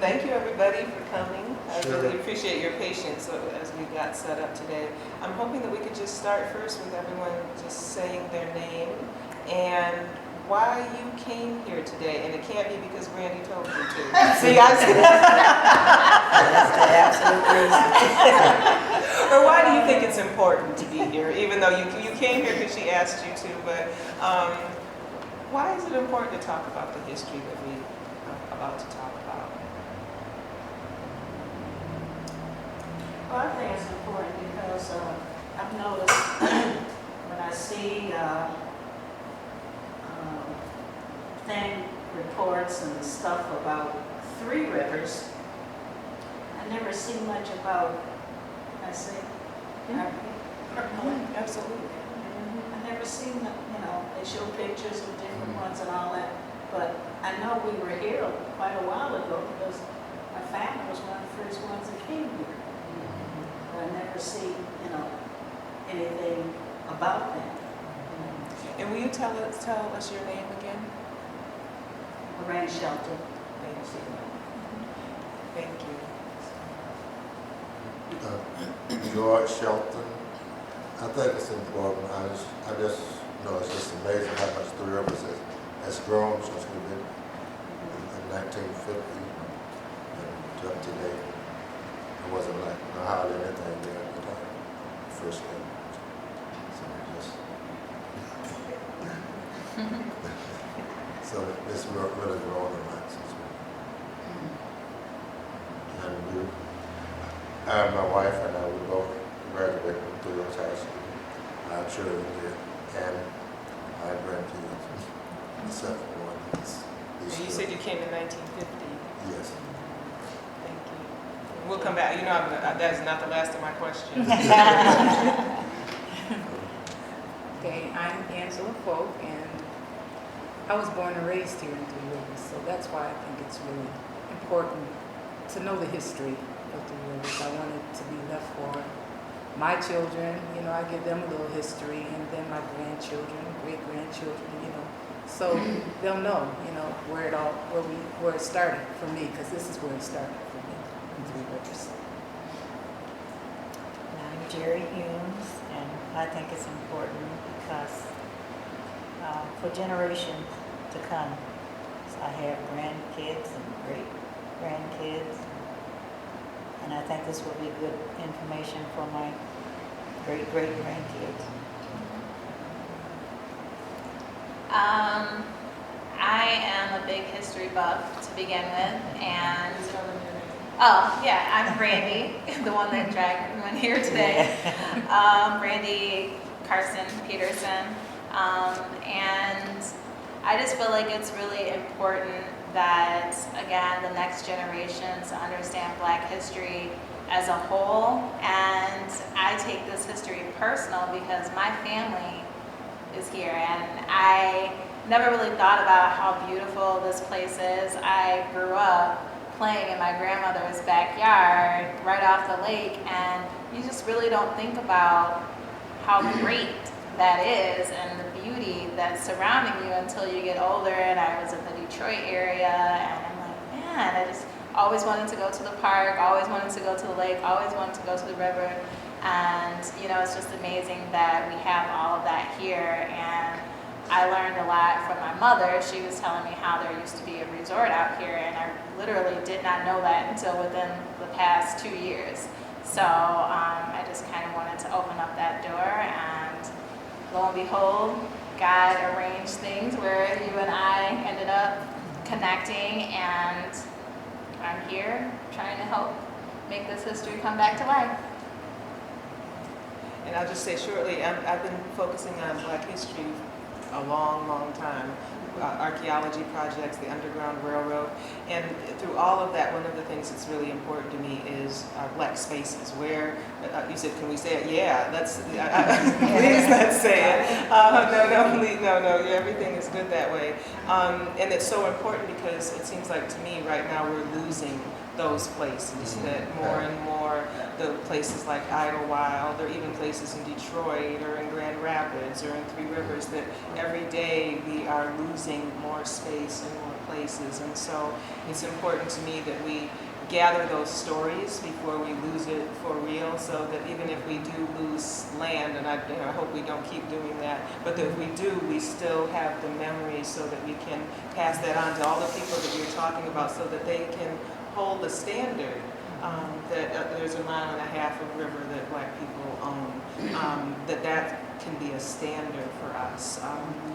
thank you everybody for coming. I Sure. really appreciate your patience as we got set up today. I'm hoping that we could just start first with everyone just saying their name and why you came here today. And it can't be because Randy told you to. See, I see. That's the absolute reason. Or why do you think it's important to be here, even though you came here because she asked you to, but why is it important to talk about the history that we are about to talk about? Well, I think it's important because I've noticed when I see thing reports and stuff about Three Rivers, I never see much about, I say, Absolutely. I never seen them, they show pictures of different ones and all that, but I know we were here quite a while ago because my family was one of the first ones that came here. But I never see, anything about that. And will you tell us your name again? Lorraine Shelton. Thank you. Thank you. George Shelton. I think it's important. I just know it's just amazing how much Three Rivers has grown since we've been in 1950 and up to date. It wasn't like hardly anything there at the time. First came. So so it's really grown a lot since we. And my wife and I, we both graduated from Three Rivers High School. Our children did, and our grandkids, the second one is. And you said you came in 1950. Yes. Thank you. We'll come back. That is not the last of my questions. Okay, I'm Angela Folk, and I was born and raised here in Three Rivers, so that's why I think it's really important to know the history of Three Rivers. I want it to be left for my children, I give them a little history, and then my grandchildren, great-grandchildren, so they'll know, where it started for me, because this is where it started for me in Three Rivers. I'm Jerry Humes, and I think it's important because for generations to come, I have grandkids and great-grandkids, and I think this will be good information for my great-great-grandkids. I am a big history buff to begin with, and I'm Brandy, the one that dragged everyone here today. Brandy Carson Peterson, and I just feel like it's really important that, again, the next generations understand Black history as a whole, and I take this history personal because my family is here, and I never really thought about how beautiful this place is. I grew up playing in my grandmother's backyard right off the lake, and you just really don't think about how great that is and the beauty that's surrounding you until you get older. And I was in the Detroit area, and I'm like, man, I just always wanted to go to the park, always wanted to go to the lake, always wanted to go to the river. And it's just amazing that we have all of that here. And I learned a lot from my mother. She was telling me how there used to be a resort out here, and I literally did not know that until within the past 2 years. So I just kind of wanted to open up that door, and lo and behold, God arranged things where you and I ended up connecting, and I'm here trying to help make this history come back to life. And I'll just say shortly, I've been focusing on Black history a long, long time. Archaeology projects, the Underground Railroad, and through all of that, one of the things that's really important to me is Black spaces. Where you said, can we say it? Yeah, let's. Please, let's say it. No. Everything is good that way, and it's so important because it seems like to me right now we're losing those places. That more and more, the places like Idlewild, or even places in Detroit or in Grand Rapids or in Three Rivers, that every day we are losing more space and more places. And so it's important to me that we gather those stories before we lose it for real, so that even if we do lose land, and I hope we don't keep doing that, but that if we do, we still have the memories so that we can pass that on to all the people that you're talking about, so that they can hold the standard that there's 1.5 miles of river that Black people own, that can be a standard for us.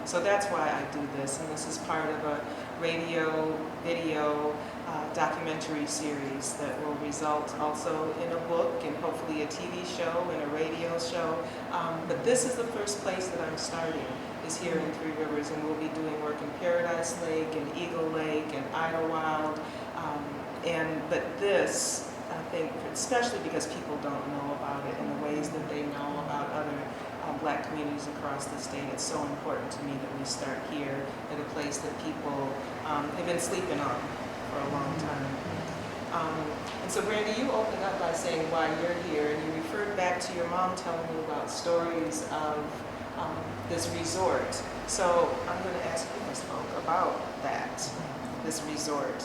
So that's why I do this, and this is part of a radio, video, documentary series that will result also in a book and hopefully a TV show and a radio show. But this is the first place that I'm starting, is here in Three Rivers, and we'll be doing work in Paradise Lake and Eagle Lake and Idlewild. But this, I think, especially because people don't know about it in the ways that they know about other Black communities across the state, it's so important to me that we start here at a place that people have been sleeping on for a long time. And so, Brandy, you opened up by saying why you're here, and you referred back to your mom telling you about stories of this resort. So I'm going to ask you, Ms. Folk, about that, this resort.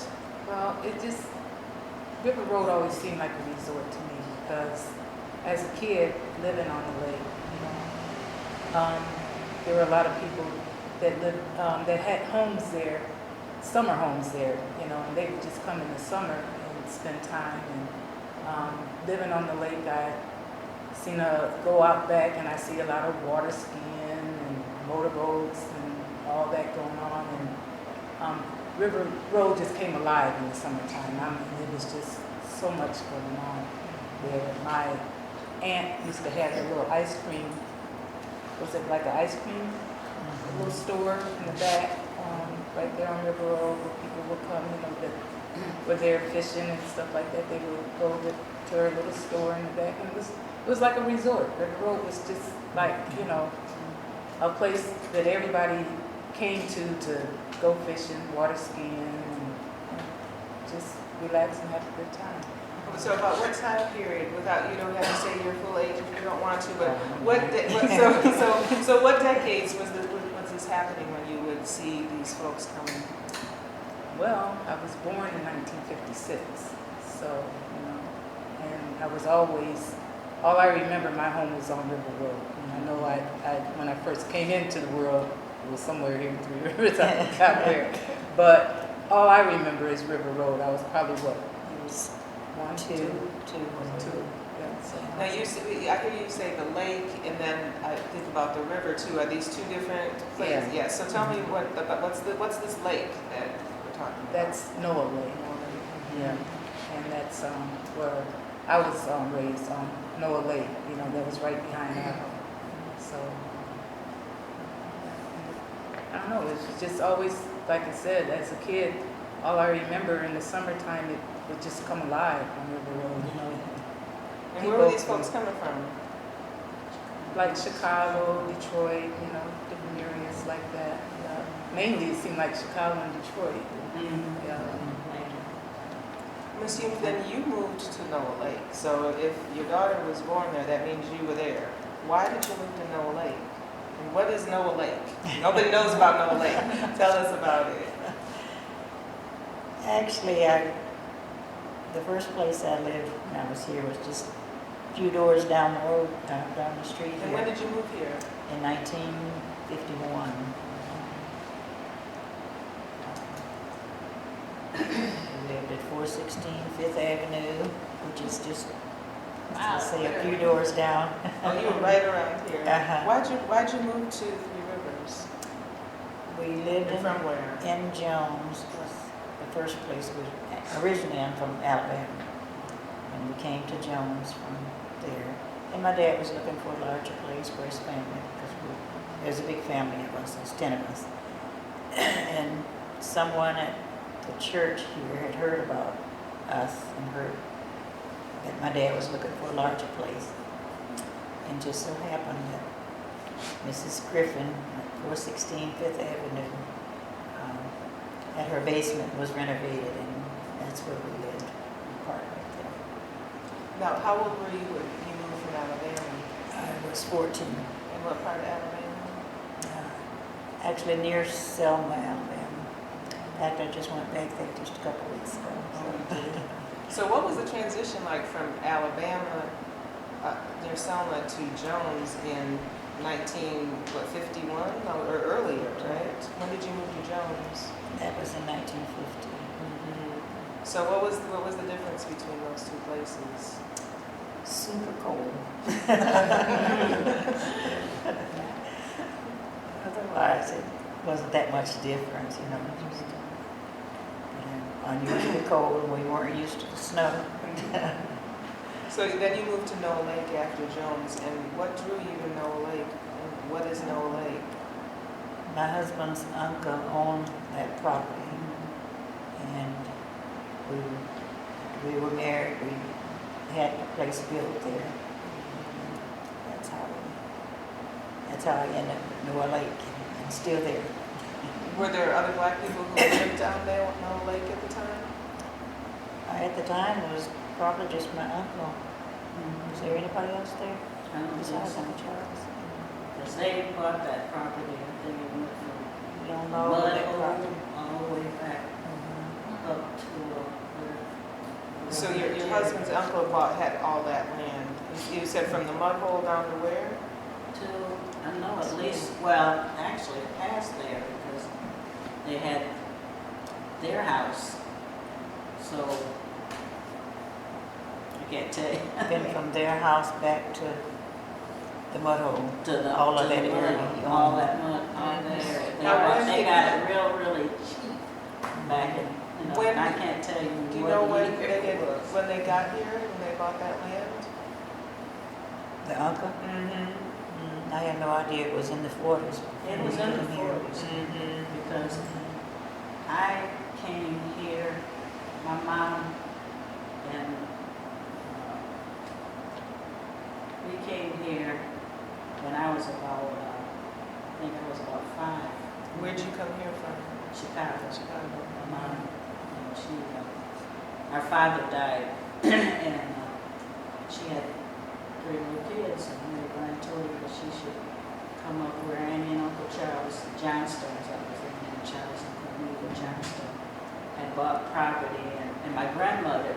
Well, River Road always seemed like a resort to me because as a kid living on the lake, there were a lot of people that lived, that had homes there, summer homes there, and they would just come in the summer and spend time. And living on the lake, I seen go out back and I see a lot of water skiing and motorboats and all that going on. And River Road just came alive in the summertime. It was just so much going on there. My aunt used to have a little ice cream. Was it like an ice cream? A little store in the back, right there on River Road, where people would come, that were there fishing and stuff like that. They would go to her little store in the back, and it was like a resort. River Road was just like, a place that everybody came to go fishing, water skiing, and just relax and have a good time. So about what time period, without, you don't have to say your full age if you don't want to, but so what decades was this happening when you would see these folks coming? Well, I was born in 1956, so, and I was always, all I remember, my home was on River Road. And I know when I first came into the world, it was somewhere here in Three Rivers, I forgot where. But all I remember is River Road. I was probably, what, one, two. Yeah, so. Now I hear you say the lake, and then I think about the river too. Are these two different places? Yeah. Yes. So tell me what's this lake that we're talking about? That's Noah Lake. Yeah, and that's where I was raised on Noah Lake. That was right behind our home. So I don't know. It's just always, like I said, as a kid, all I remember in the summertime, it would just come alive on River Road. And where were these folks coming from? Like Chicago, Detroit, different areas like that. Mainly it seemed like Chicago and Detroit. Yeah. I'm assuming then you moved to Noah Lake. So if your daughter was born there, that means you were there. Why did you move to Noah Lake? And what is Noah Lake? Nobody knows about Noah Lake. Tell us about it. Actually, the first place I lived when I was here was just a few doors down the road, down the street And when here did you move here? in 1951. We lived at 416 Fifth Avenue, which is just, Wow. say, a few doors down. Oh, you were right around here. Uh-huh. Why'd you move to Three Rivers? We lived And from where? in Jones. Was the first place was originally I'm from Alabama, and we came to Jones from there. And my dad was looking for a larger place for his family because there's a big family of us. There's 10 of us, and someone at the church here had heard about us and heard that my dad was looking for a larger place, and just so happened that Mrs. Griffin at 416 Fifth Avenue, at her basement was renovated, and that's where we lived, in the park right there. Now, how old were you when you moved from Alabama? I was 14, In what part of Alabama? actually near Selma, Alabama. In fact, I just went back there just a couple weeks ago. So what was the transition like from Alabama, near Selma, to Jones in 1951 or earlier, right? When did you move to Jones? That was in 1950. So what was the difference between those two places? Super cold. Otherwise, it wasn't that much difference, you know. Just, unusually cold, and we weren't used to the snow. So then you moved to Noah Lake after Jones, and what drew you to Noah Lake? And what is Noah Lake? My husband's uncle owned that property, and we were married. We had a place built there. That's how I ended up at Noah Lake, and still there. Were there other black people who lived down there at Noah Lake at the time? At the time, it was probably just my uncle. Was there anybody else there I don't think besides so. Uncle Charles? Because they bought that property, I think it went from You don't know that Mud property? Hole all the way back Mhm. up to where. So your husband's uncle had all that land. You said from the mud hole down to where? To, I know at least, well, actually past there because they had their house. So, I can't tell you. Then from their house back to the mud hole. To the, All of to the that mud, area. all that mud, all that area. Now, when They did got it really cheap back in, When- I can't tell you Do you know what when year it was. when they got here, when they bought that land? The uncle? I had no idea it was in the 40s. It was in the When we came here. 40s because I came here, my mom and we came here when I was about, I think I was about 5. Where'd you come here from? Chicago. Chicago. My mom, our father died, and she had 3 little kids, and Mary Brian told her that she should come up where Annie and Uncle Charles Johnstones, that was their name, Charles and Cornelia Johnstone, had bought property, and my grandmother,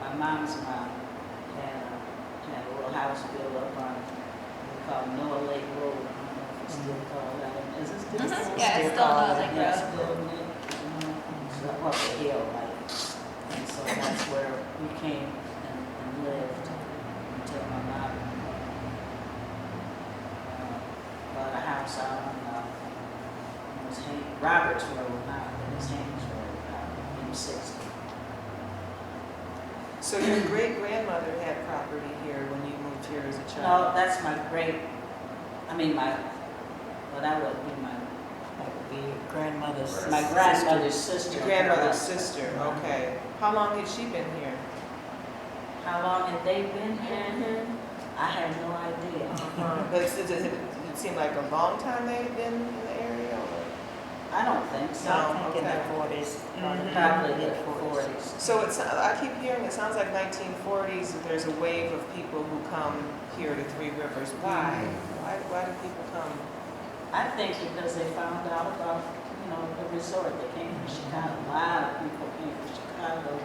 my mom's mom, had a little house built up on, we call Noah Lake Road. I don't know if it's still called that. Is it still called? Yeah, it's still Noah Lake Yeah, Road. still Nick, so up the hill, like, and so that's where we came and lived until my mom bought a house out on, it was Roberts Road now, it was Haynes Road, in 60. So your great grandmother had property here when you moved here as a No, child. that's my great, well, that would be That would be your grandmother's. my grandmother's sister. Your grandmother's sister. Okay. How long had she been here? How long had they been here? I have no idea. But does it seem like a long time they've been in the area? Or? I don't think so. I think in okay. the 40s. Mhm. Probably the mid-40s. 40s. So I keep hearing, it sounds like 1940s, that there's a wave of people who come here to Three Rivers. Why? Why do people come? I think because they found out about, the resort. They came from Chicago. A lot of people came from Chicago.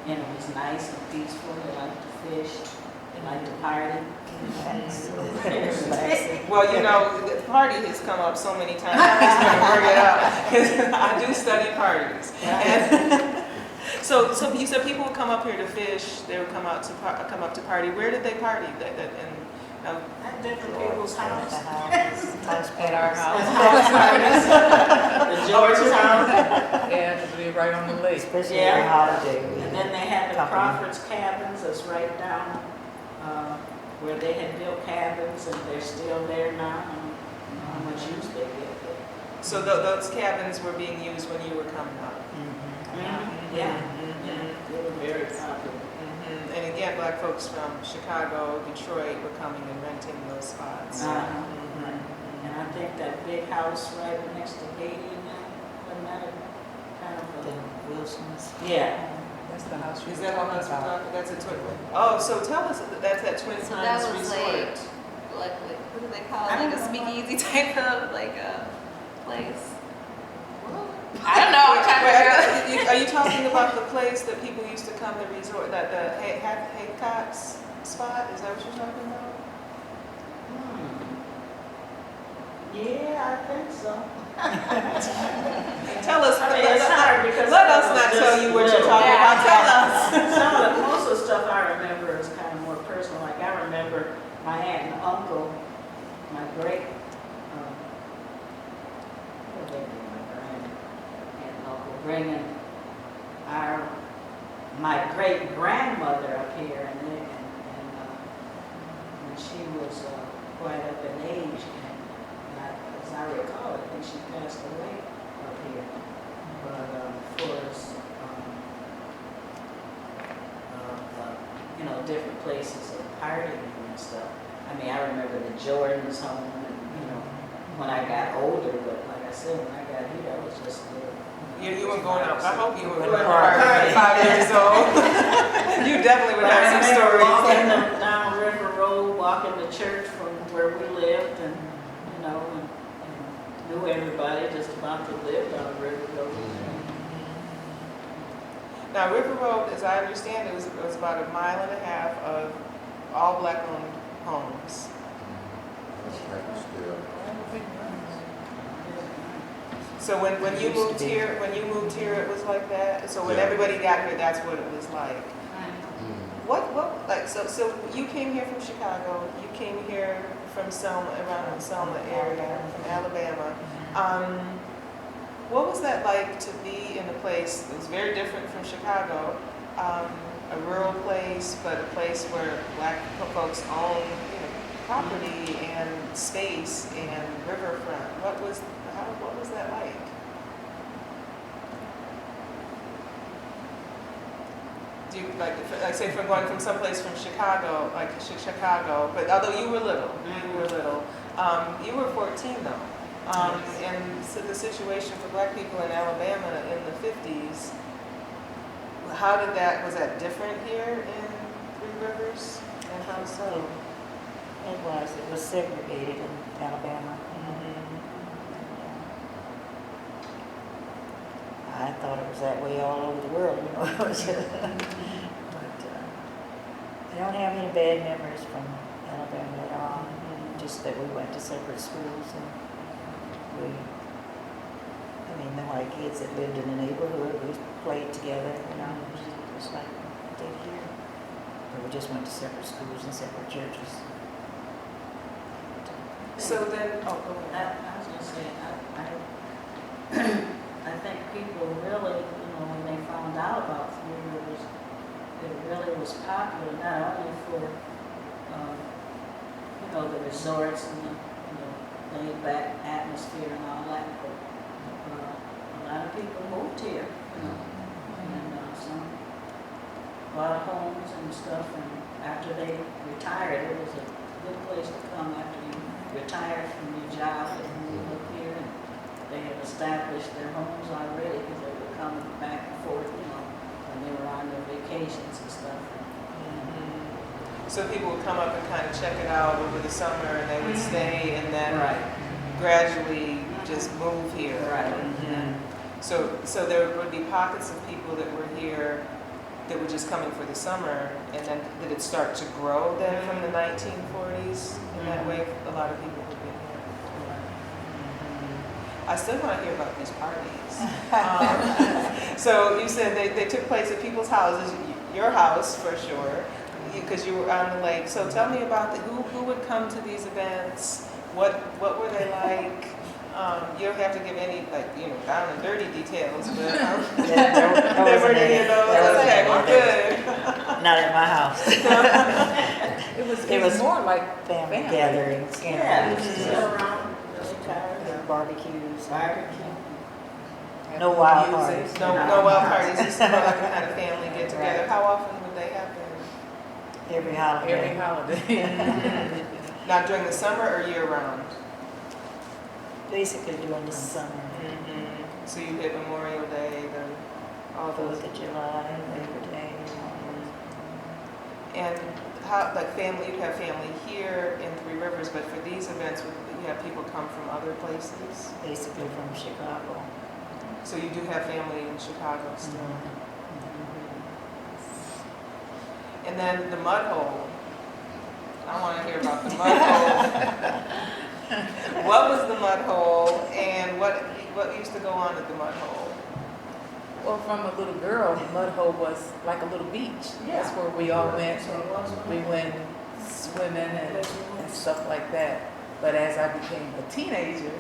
And it was nice and peaceful. They liked to fish. They liked to party. Relaxing. Well, the party has come up so many times, I'm just going to bring it up, because I do study parties. And so you said people would come up here to fish, they would come up to party. Where did they party? At different people's At the houses. house. At our house. The George's house. Yeah, because we're right on the lake. Especially Yeah. on holiday. And then they had the Company. Crawford's cabins that's right down where they had built cabins, and they're still there now. I don't know how much use they get there. So those cabins were being used when you were coming up? Yeah, they were very popular. And again, black folks from Chicago, Detroit were coming and renting those spots. And I think that big house right next to Haiti and that, wasn't that a kind of The a... Wilsons. Yeah. That's the house Is you're that how talking much we're about. talking? That's a twin. Oh, so tell us, that's at Twin So that Pines was Resort. like what do they call it? I Like don't a know. speakeasy type of like a place. Well, I don't know, I'm trying to figure out. Are you talking about the place that people used to come, the resort, that the Haycox spot? Is that what you're talking about? Yeah, I think so. Tell us. I mean, it's hard because. Let us it was not just tell you what you're little. talking Yeah. about. Tell us. Most of the stuff I remember is kind of more personal. Like I remember my aunt and uncle, my great, what they do, my grand aunt and uncle bringing my great grandmother up here, and when she was quite up in age, and as I recall, I think she passed away up here. But for us, different places of partying and stuff. I mean, I remember the Jordans home, and when I got older. But like I said, when I got here, I was just a little. You weren't going out. I hope you were We going were out partying. at 5 years old. You definitely would But I have some remember walking stories. down River Road, walking to church from where we lived, and knew everybody just about to live on River Road. Now, River Road, as I understand it, was about 1.5 miles of all black-owned homes. That's like still. So when you Used to moved be. here, it was like that? So when Yeah. everybody got here, that's what it was like? Mm. So you came here from Chicago, you came here from Selma, around the Selma area, from Alabama. What was that like to be in a place that was very different from Chicago, a rural place, but a place where black folks own, property and space and riverfront? What was that like? Do you like say from going from someplace from Chicago, like Chicago, but although you were little, you were 14 though. And so the situation for black people in Alabama in the 50s, was that different here in Three Rivers? And how so? It was segregated in Alabama. I thought it was that way all over the world, But I don't have any bad memories from Alabama at all. Just that we went to separate schools, and the white kids that lived in the neighborhood, we played together, just like we did here. But we just went to separate schools and separate churches. So then, go ahead. I was going to say, I think people really, when they found out about Three Rivers, it really was popular, not only for, the resorts and the laid-back atmosphere and all that, but a lot of people moved here, and bought homes and stuff, and after they retired, it was a good place to come after you retired from your job and moved up here, and they had established their homes already because they were coming back and forth, when they were on their vacations and stuff. So people would come up and kind of check it out over the summer, and they would stay, and then gradually just move here. Right. So there would be pockets of people that were here that were just coming for the summer, and then did it start to grow then from the 1940s? In that way, a lot of people would be here. I still want to hear about these parties. So you said they took place at people's houses, your house for sure, because you were on the lake. So tell me about who would come to these events? What were they like? You don't have to give any down and dirty details, but There wasn't any. Okay, well, good. Not at my house. It was more like Family family. gatherings. Yeah, Just, sit around, really tired, barbecues. barbecue. No wild Music. parties. No wild parties. It's more like a kind of family get together. How often would they happen? Every holiday. Every holiday. Not during the summer or year round? Basically during the summer. So you hit Memorial Day, then all those. 4th of July, Labor Day. And how, family, you'd have family here in Three Rivers, but for these events, you have people come from other places? Basically from Chicago. So you do have family in Chicago still. And then the mud hole. I want to hear about the mud hole. What was the mud hole and what used to go on at the mud hole? Well, from a little girl, the mud hole was like a little beach. That's where we all went. So it was We went swimming and stuff like that. But as I became a teenager,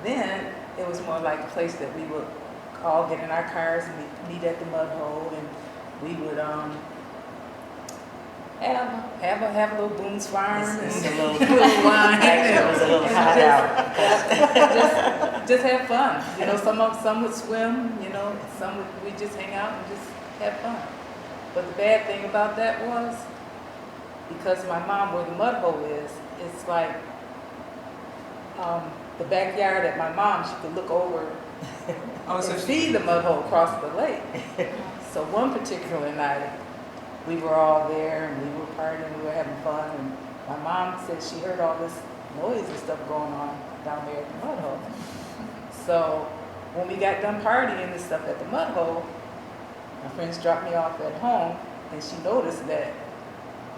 then it was more like a place that we would all get in our cars and we'd meet at the mud hole, and we would have a little Boone's Farm and It's a little, little wine. actually, it was a little hot out. just have fun. You know, some would swim, you know, some would we just hang out and just have fun. But the bad thing about that was, because my mom, where the mud hole is, it's like the backyard at my mom, she could look over Oh, so and she, see the mud hole across the lake. So one particular night, we were all there and we were partying, we were having fun, and my mom said she heard all this noise and stuff going on down there at the mud hole. So when we got done partying and stuff at the mud hole, my friends dropped me off at home, and she noticed that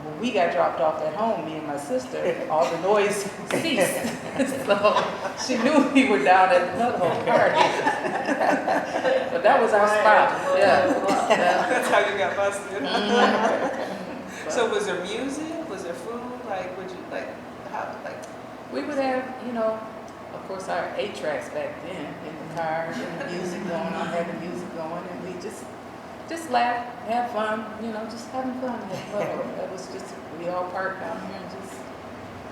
when we got dropped off at home, me and my sister, all the noise ceased. So she knew we were down at the mud hole party. But that was our spot. Yeah. that's how you got busted. Mhm. So was there music? Was there food? Like, would you how We would have, you know, of course, our 8-tracks back then in the car, and the music going on, having music going, and we just laugh, have fun, you know, just having fun. That was just, we all parked down here and just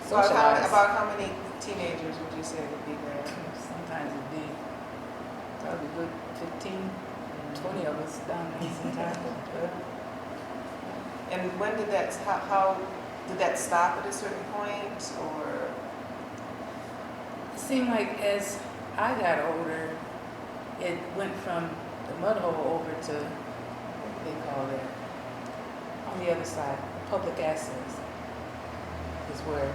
socialize. about how many teenagers would you say would be there? Sometimes it'd be probably good 15, 20 of us down there sometimes. And when did that how did that stop at a certain point, or It seemed like as I got older, it went from the mud hole over to, what do they call it, on the other side, public access is where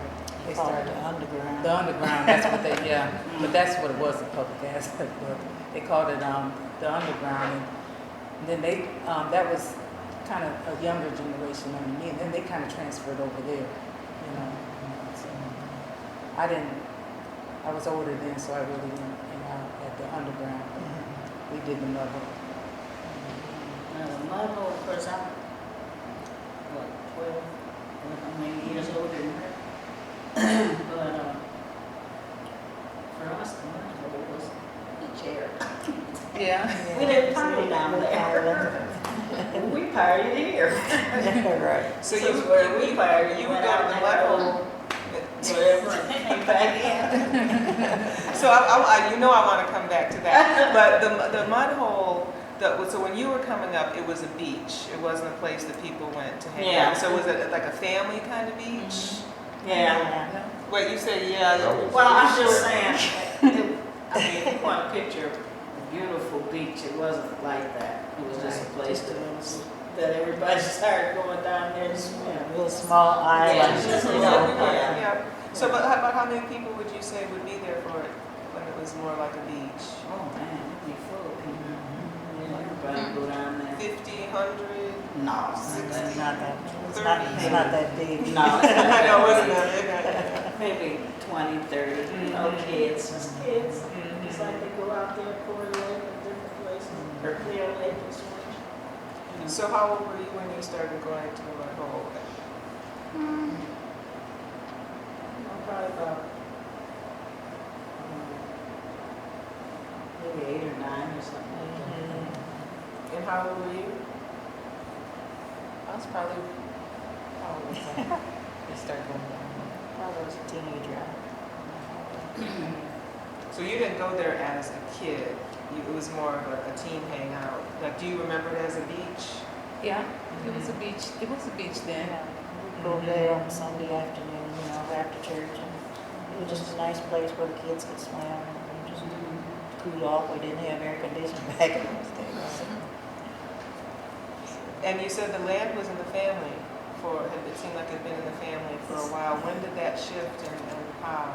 they Call it started. the underground. The underground, that's what they, yeah, but that's what it was, the public access, but they called it the underground. And then they, that was kind of a younger generation under me, and then they kind of transferred over there, you know. So I was older then, so I really didn't hang out at the underground. We did the mud hole. The mud hole, of course, I'm, what, 12, how many years older than her? But for us, the mud hole was the chair. Yeah. We didn't party down there. We partied here. Right. so This you is where we you partied. you would Went go out to the and mud had a hole. Whatever, and came back in. So I you know I want to come back to that, but the mud hole. So when you were coming up, it was a beach. It wasn't a place that people went to hang Yeah. out. So was it like a family kind of beach? Yeah. Wait, you said yeah. Well, I'm just saying, I mean, if you want a picture of a beautiful beach, it wasn't like that. It was just a place that everybody started going down there to swim. Little small islands, just a you little, know. Yeah. So, but about how many people would you say would be there for it when it was more like a beach? Oh, man, it'd be full of people. Yeah, everybody go down there. 50, 100? No, It's not that, it's not that big. No, it's not. I know, wasn't it? Maybe 20, 30, you know, Mhm. kids, just kids. Mhm. It's like they go out there, Coeur Lake, and different places, or Clear Lake and swim. You know. So how old were you when you started going to the mud hole? Probably about maybe 8 or 9 or something like that. And how old were you? I was probably, how old was I? They started going down I was a teenager. So you didn't go there as a kid. It was more of a teen hangout. Like, do you remember it as a beach? there. Yeah, it was a beach. It was a beach then. Yeah, we'd go there on Sunday afternoon, you know, after church, and it was just a nice place where the kids could swim and just cool off. We didn't have air conditioning back in those days. And you said the land was in the family it seemed like it'd been in the family for a while. When did that shift and how?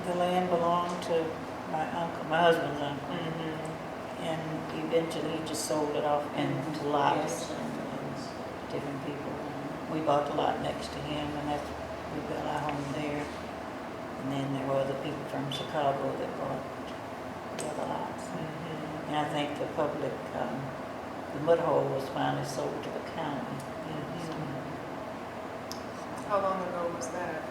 The land belonged to my uncle, my husband's uncle. Mm-hmm. And eventually he just sold it off into lots and different people. And we bought the lot next to him and that's, we built our home there. And then there were other people from Chicago that bought the other lots. Mm-hmm. And I think the public, the mud hole was finally sold to the county. How long ago was that?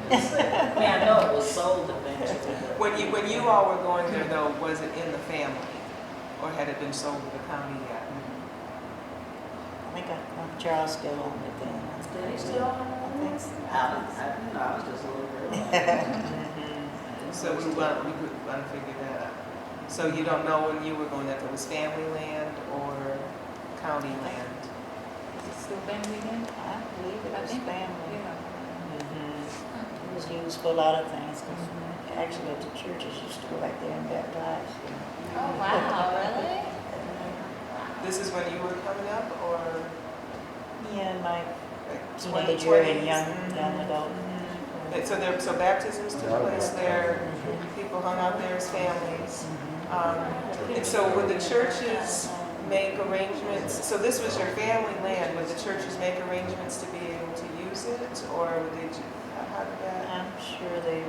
I know it was sold eventually. When you all were going there though, was it in the family? Or had it been sold to the county yet? I think Charles still owned it then. Did he still own it? I think so. I was just a little girl. So we want to figure that out. So you don't know when you were going, if it was family land or county land? Is it still family then? I believe it I was think, family. yeah. It was used for a lot of things. 'Cause actually, the churches used to go back there and baptize. Oh, wow, really? This is when you were coming up or Yeah, and my like teenager and 20s? young adult. So baptisms took place there, people hung out there as families. And so would the churches make arrangements, so this was your family land, would the churches make arrangements to be able to use it? Or would they, how did that? I'm sure they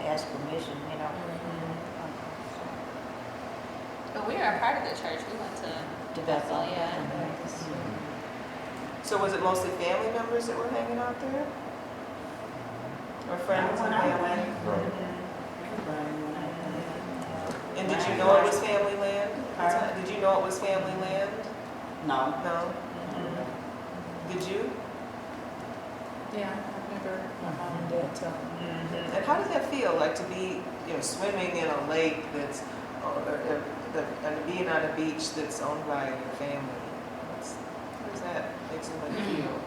asked permission, you know. But we were a part of the church. We went to To Bethel, Bethel. yeah. So was it mostly family members that were hanging out there? Or friends and When I family? went. Right. And did you know it was family land? Pardon? Did you know it was family land? No. No? Did you? Yeah, I remember my mom and dad telling me. And how does that feel, like to be, swimming in a lake that's, and being on a beach that's owned by your family? How does that make somebody feel?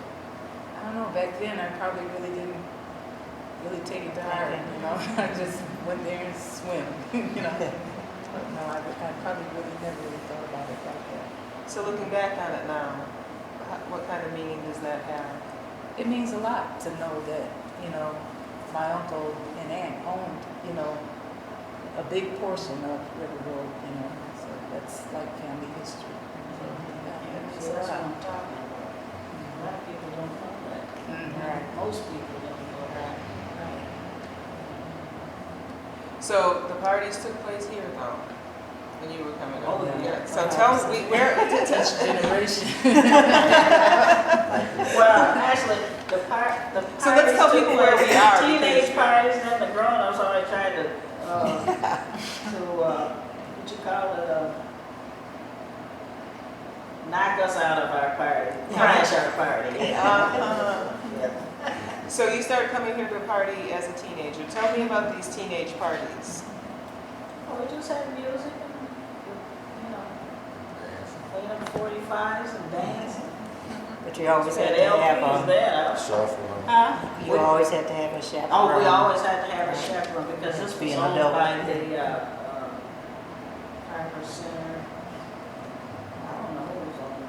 I don't know, back then I probably really didn't take it to heart, I just went there and swim, But no, I probably really never really thought about it like that. So looking back on it now, what kind of meaning does that have? It means a lot to know that, my uncle and aunt owned, a big portion of River Road, so that's like family history. So, yeah, it makes a That's what lot. I'm talking about. A lot of people don't know that. Right. Most people don't know that. Right. So the parties took place here though, when you were coming Oh, over? yeah. So tell me, where, Generation. Well, actually, the So let's tell people where we are, Teenage because- parties and the grown-ups already tried to, what you call it, knock us out of our party, crash our party. Uh-huh. Yeah. So you started coming here to a party as a teenager. Tell me about these teenage parties. Well, we just had music and, playing up 45s and dancing. But you always had Had to have LPs a, there. Shuffling. Huh? you always had to have a chaperone. Oh, we always had to have a chaperone because this was Being owned adult. by the, Carver Center. I don't know who was owned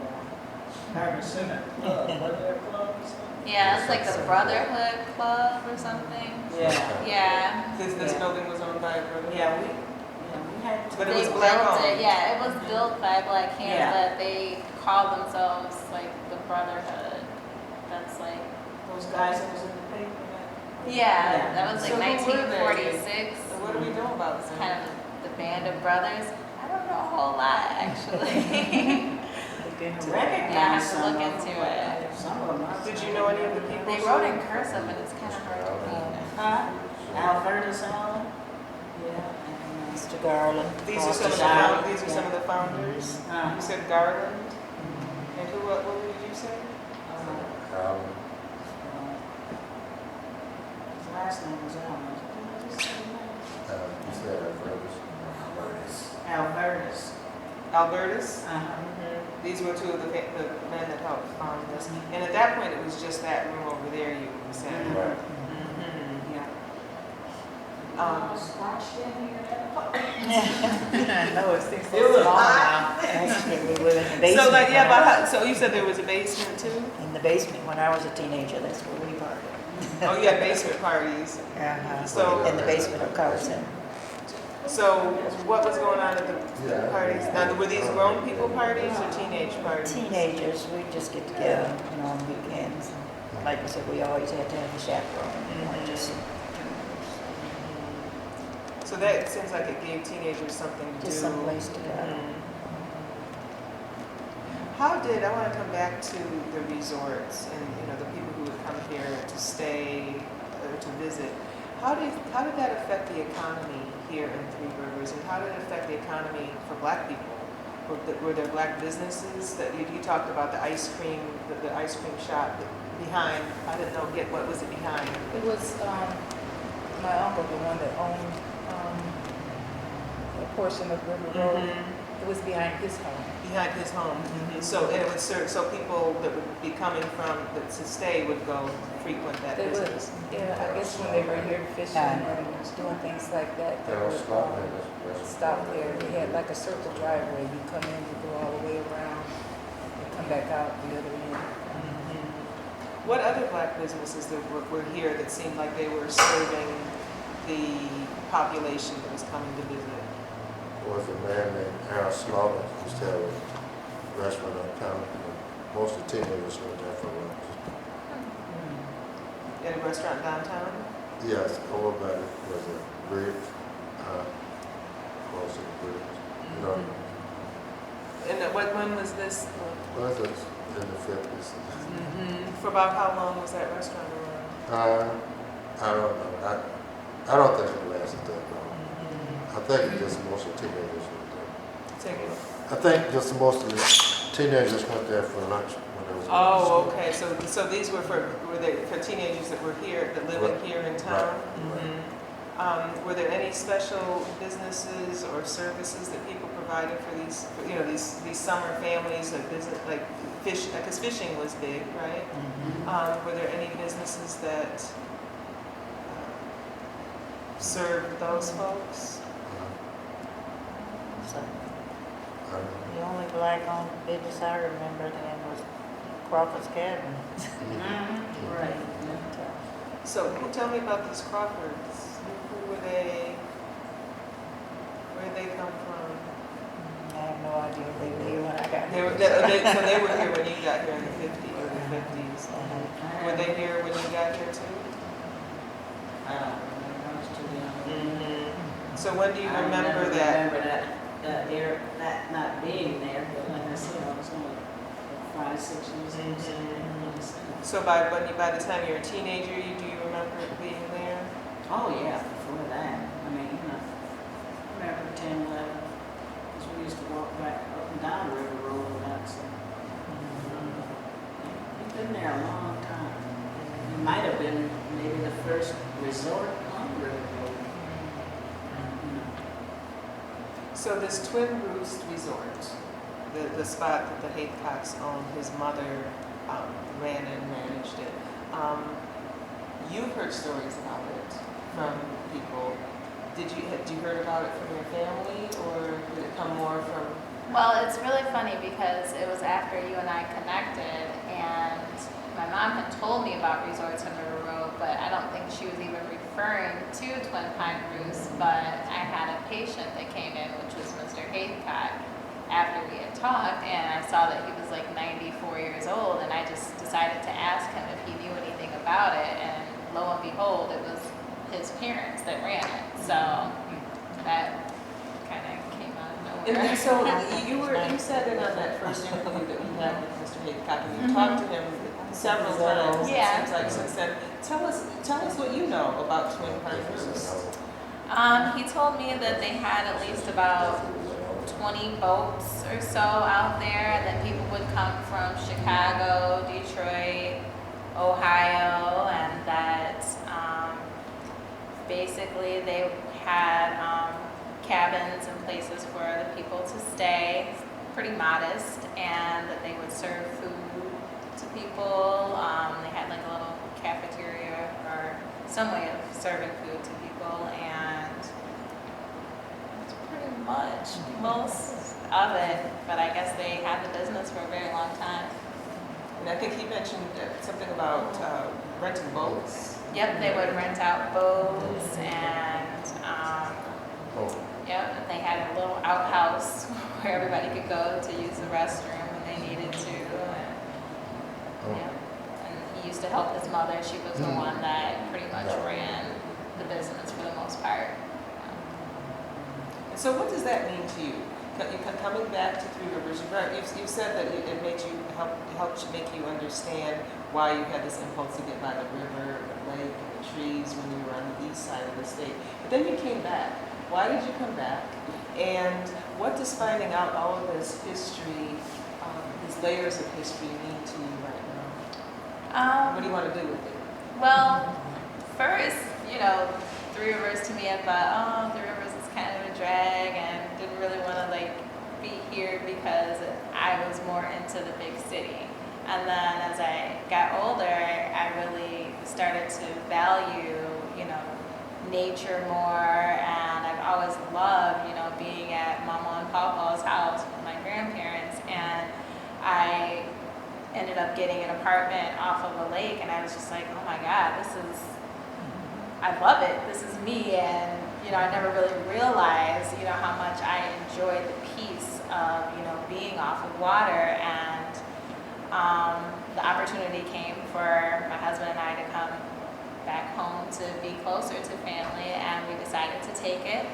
by. Carver Center Club, was there a club or something? Yeah, it's like the Brotherhood Club or something. Yeah, Yeah. This Yeah. building was owned by a brother? yeah, we had to. But it They was black built owned. it, yeah, it was built by black hands, Yeah. but they called themselves like the Brotherhood. That's like, Those guys that was in the paper. yeah, that was like So who were they? 1946. So what do we know about It's them? kind of the Band of Brothers. I don't know a whole lot, actually. Look I into it. recognize Yeah, I have to some look of them, into but it. Some of them. Did you know any of the people? They wrote in cursive, and it's kind of hard to read. Huh? Albertus Allen? Yeah. and, Mr. Garland. These are some of the Garland. these are some of the founders. You said Garland, and who? What did you say? His last name was Allen. Did I just say his name? You said that first. Albertus. Albertus. Uh-huh. These were two of the men that helped found this. And at that point, it was just that room over there. You said. Right. Mhm. Yeah. Scratched in here. I know, it seems so It was small hot. now. Actually, we live in the basement. So like, yeah, when I- but so you said there was a basement too? In the basement, when I was a teenager, that's where we parked. Oh, you had basement parties. Uh-huh. So- In the basement of Carver Center. So what was going on at the Yeah. parties? Now, were these grown people parties or teenage parties? Teenagers, we just get together, you know, on weekends. Like I said, we always had to have a chaperone, you know, just So that seems like it gave teenagers something to do. Just some place to go. Mhm. How did, I want to come back to the resorts and, you know, the people who would come here to stay or to visit. How did that affect the economy here in Three Rivers, and how did it affect the economy for Black people? Were there Black businesses that you talked about the ice cream shop behind? I didn't know what was it behind? It was my uncle, the one that owned a portion of River Road. It was behind his home. Behind his home. So, and it would serve, so people that would be coming to stay would go frequent that They would, business. yeah, I guess when they were here fishing and doing things like that, they Carol would Scott, man, that's- stop there. They had like a circle driveway. You come in, you go all the way around, and come back out the other end. What other Black businesses that were here that seemed like they were serving the population that was coming to visit? Was a man named Aaron Slaughter, who used to have a restaurant uptown. Most of the teenagers went there for lunch. In a restaurant downtown? Yes, over by the, was a bridge, close to the bridge. You know, And when was this? was it in the 50s? For about how long was that restaurant around? I don't know. I don't think it lasted that long. I think just most of the teenagers went there. Take it. I think just most of the teenagers went there for lunch when they was. Oh, okay, so these were they for teenagers that were here, that live Right. here in town? Right. Were there any special businesses or services that people provided for these, you know, these summer families that visit, like fish, because fishing was big, right? Were there any businesses that served those folks? So I don't know. the only Black-owned business I remember then was Crawford's Cabin. Right. So tell me about these Crawfords. Who were they? Where did they come from? I have no idea if they were here when I got They here. were, so they were here when you got here in the 50s, early 50s. Were they here when you got here too? I don't remember, I was too young. So when do you I remember that? remember that not being there, but like I said, I was only 5, 6 years old. So by the time you're a teenager, do you remember it being there? Oh, yeah, before that. I mean, you know, I remember 10, 11, because we used to walk back up and down River Road a lot, so. We've been there a long time. It might have been maybe the first resort on River Road. You know. So this Twin Roost Resort, the spot that the Haythocks owned, his mother ran and managed it. You've heard stories about it from people. Had you heard about it from your family, or did it come more from? Well, it's really funny because it was after you and I connected, and my mom had told me about resorts on River Road, but I don't think she was even referring to Twin Pine Roost. But I had a patient that came in, which was Mr. Haythcock, after we had talked, and I saw that he was like 94 years old, and I just decided to ask him if he knew anything about it, and lo and behold, it was his parents that ran it. So that kind of came out of nowhere. And so you sat in on that first interview that we had with Mr. Haythcock, and you talked to him several times. Yeah. It seems like since then. Tell us what you know about Twin Pine Roost. He told me that they had at least about 20 boats or so out there, and that people would come from Chicago, Detroit, Ohio, and that basically they had cabins and places for the people to stay, pretty modest, and that they would serve food to people. They had like a little cafeteria or some way of serving food to people, and that's pretty much most of it. But I guess they had the business for a very long time. And I think he mentioned something about renting boats. Yep, they would rent out boats, and Oh, yep, and they had a little outhouse where everybody could go to use the restroom when they needed to. And, oh. yep. And he used to help his mother. She was the one that pretty much Yeah. ran the business for the most part. And so what does that mean to you? Coming back to Three Rivers, you've said that it made you helped make you understand why you had this impulse to get by the river, the lake, and the trees when you were on the east side of the state. But then you came back. Why did you come back? And what does finding out all of this history, these layers of history mean to you right now? What do you want to do with it? Well, first, Three Rivers to me, I thought, oh, Three Rivers is kind of a drag, and didn't really want to be here because I was more into the big city. And then as I got older, I really started to value, nature more, and I've always loved, being at Mama and Papa's house with my grandparents, and I ended up getting an apartment off of a lake, and I was just like, oh my God, I love it, this is me, and, I never really realized, how much I enjoyed the peace of, being off of water, and the opportunity came for my husband and I to come back home to be closer to family, and we decided to take it.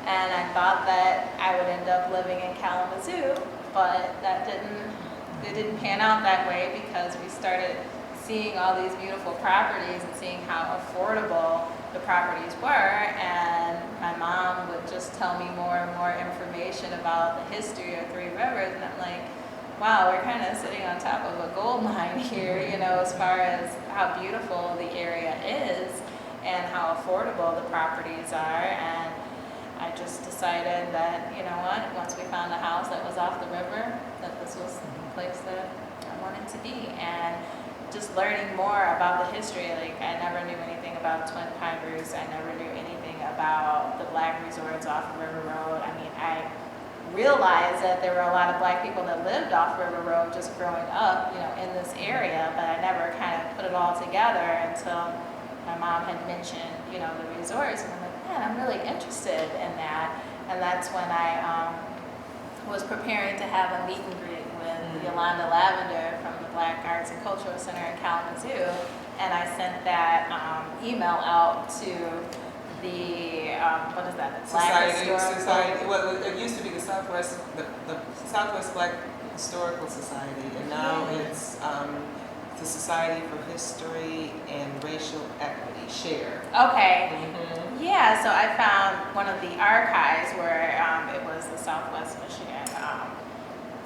And I thought that I would end up living in Kalamazoo, but it didn't pan out that way, because we started seeing all these beautiful properties and seeing how affordable the properties were, and my mom would just tell me more and more information about the history of Three Rivers, and I'm like, wow, we're kind of sitting on top of a gold mine here, as far as how beautiful the area is and how affordable the properties are. And I just decided that, once we found a house that was off the river, that this was the place that I wanted to be. And just learning more about the history, I never knew anything about Twin Pine Roost. I never knew anything about the Black resorts off of River Road. I mean, I realized that there were a lot of Black people that lived off River Road just growing up, in this area, but I never kind of put it all together until my mom had mentioned, the resorts, and I'm like, man, I'm really interested in that. And that's when I was preparing to have a meet and greet with Yolanda Lavender from the Black Arts and Cultural Center in Kalamazoo, and I sent that email out to the what is that? The Black Society. Well, it used to be the Southwest Black Historical Society, and now it's the Society for History and Racial Equity, SHARE. Okay. Mm-hmm. Yeah, so I found one of the archives where it was the Southwest Michigan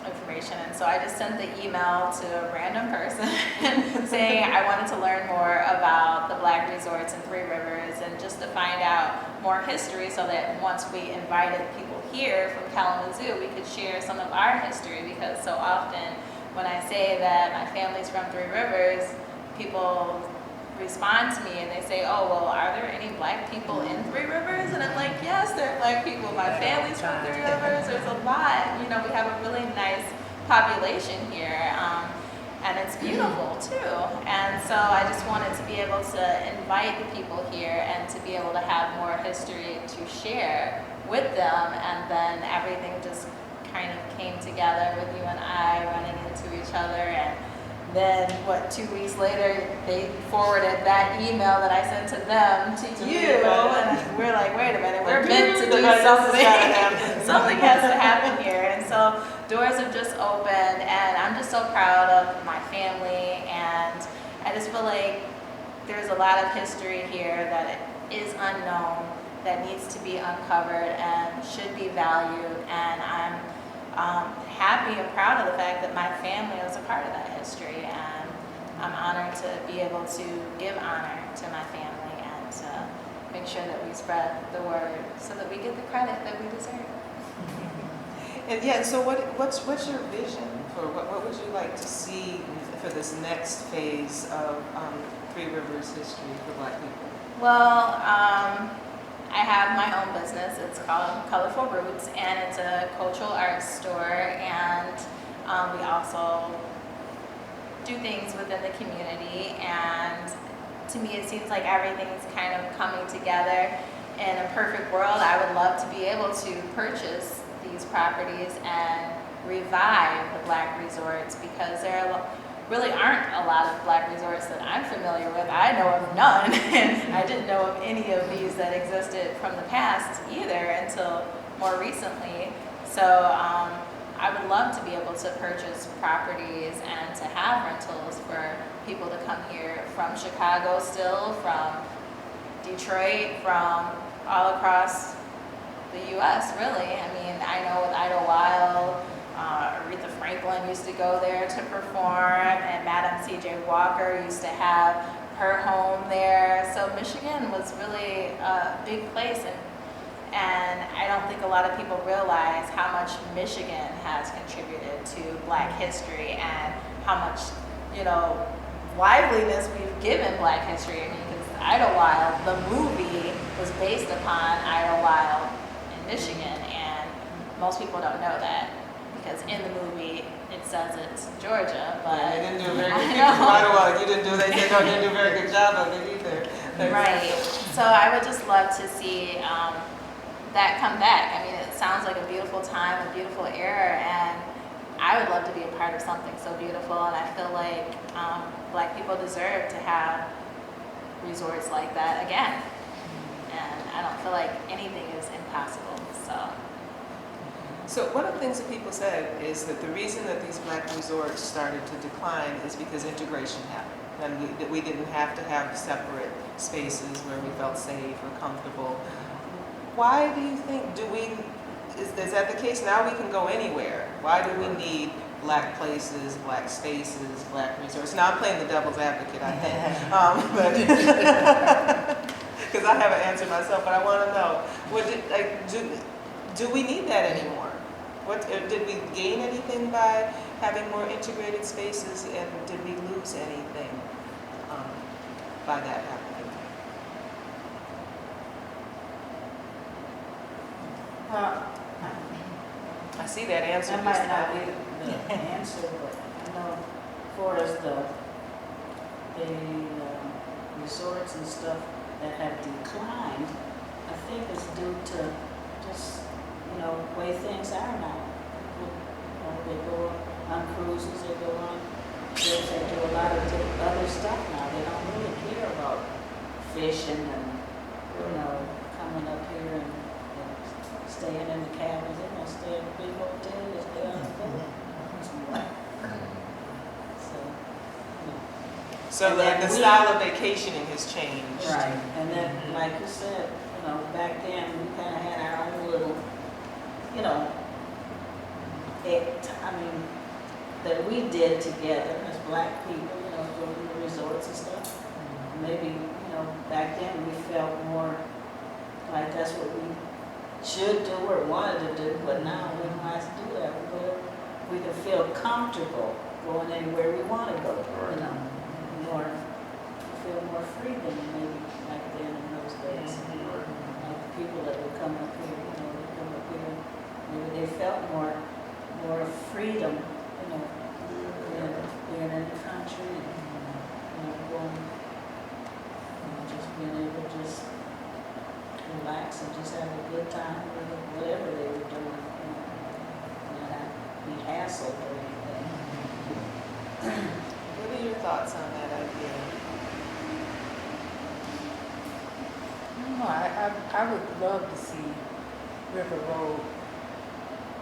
information, and so I just sent the email to a random person saying I wanted to learn more about the Black resorts in Three Rivers, and just to find out more history, so that once we invited people here from Kalamazoo, we could share some of our history, because so often when I say that my family's from Three Rivers, people respond to me and they say, oh, well, are there any Black people in Three Rivers? And I'm like, yes, there are Black people. My family's from Three Rivers. There's a lot. We have a really nice population here, and it's beautiful too. And so I just wanted to be able to invite the people here and to be able to have more history to share with them, and then everything just kind of came together with you and I running into each other. And then, 2 weeks later, they forwarded that email that I sent to them to you, and we're like, wait a minute, we're meant to do something. Something has to happen here. And so doors have just opened, and I'm just so proud of my family, and I just feel like there's a lot of history here that is unknown, that needs to be uncovered and should be valued, and I'm happy and proud of the fact that my family was a part of that history, and I'm honored to be able to give honor to my family and to make sure that we spread the word so that we get the credit that we deserve. And yeah, so what's your vision for what would you like to see for this next phase of Three Rivers history for Black people? Well, I have my own business. It's called Colorful Roots, and it's a cultural arts store. And we also do things within the community. And to me, it seems like everything's kind of coming together. In a perfect world, I would love to be able to purchase these properties and revive the Black resorts, because really aren't a lot of Black resorts that I'm familiar with. I know of none, and I didn't know of any of these that existed from the past either until more recently. So I would love to be able to purchase properties and to have rentals for people to come here from Chicago still, from Detroit, from all across the U.S. really. I mean, I know with Idlewild, Aretha Franklin used to go there to perform, and Madam C.J. Walker used to have her home there. So Michigan was really a big place, and I don't think a lot of people realize how much Michigan has contributed to Black history and how much, liveliness we've given Black history. I mean, because Idlewild, the movie, was based upon Idlewild in Michigan, and most people don't know that. Because in the movie it says it's Georgia, but They didn't do a very good job. You didn't do. They didn't do a very good job of it either. right. So I would just love to see that come back. I mean, it sounds like a beautiful time, a beautiful era, and I would love to be a part of something so beautiful. And I feel like Black people deserve to have resorts like that again. And I don't feel like anything is impossible. So one of the things that people said is that the reason that these Black resorts started to decline is because integration happened. And that we didn't have to have separate spaces where we felt safe or comfortable. Why do you think, is that the case? Now we can go anywhere. Why do we need Black places, Black spaces, Black resorts? Now I'm playing the devil's advocate, I think. Because I haven't answered myself, but I want to know, do we need that anymore? Did we gain anything by having more integrated spaces, and did we lose anything by that happening? I see that answer. That might not be the answer, but I know for us the resorts and stuff that have declined, I think it's due to just, way things are now. They go on cruises, they go on trips, they do a lot of other stuff now. They don't really care about fishing and, coming up here and staying in the cabins. They want to stay in a big hotel, they stay on the boat. So the style of vacationing has changed. Right, and then, like you said, back then, we kind of had our own little, that we did together as Black people, going to the resorts and stuff. Maybe, back then we felt more like that's what we should do or wanted to do, but now we don't have to do that. We can feel comfortable going anywhere we want to go, feel more free than maybe back then in those days. Like the people that would come up here, would come up here, maybe they felt more freedom, being in the country and, going, just being able to just relax and just have a good time with whatever they were doing, not have to be hassled or anything. What are your thoughts on that idea? I would love to see River Road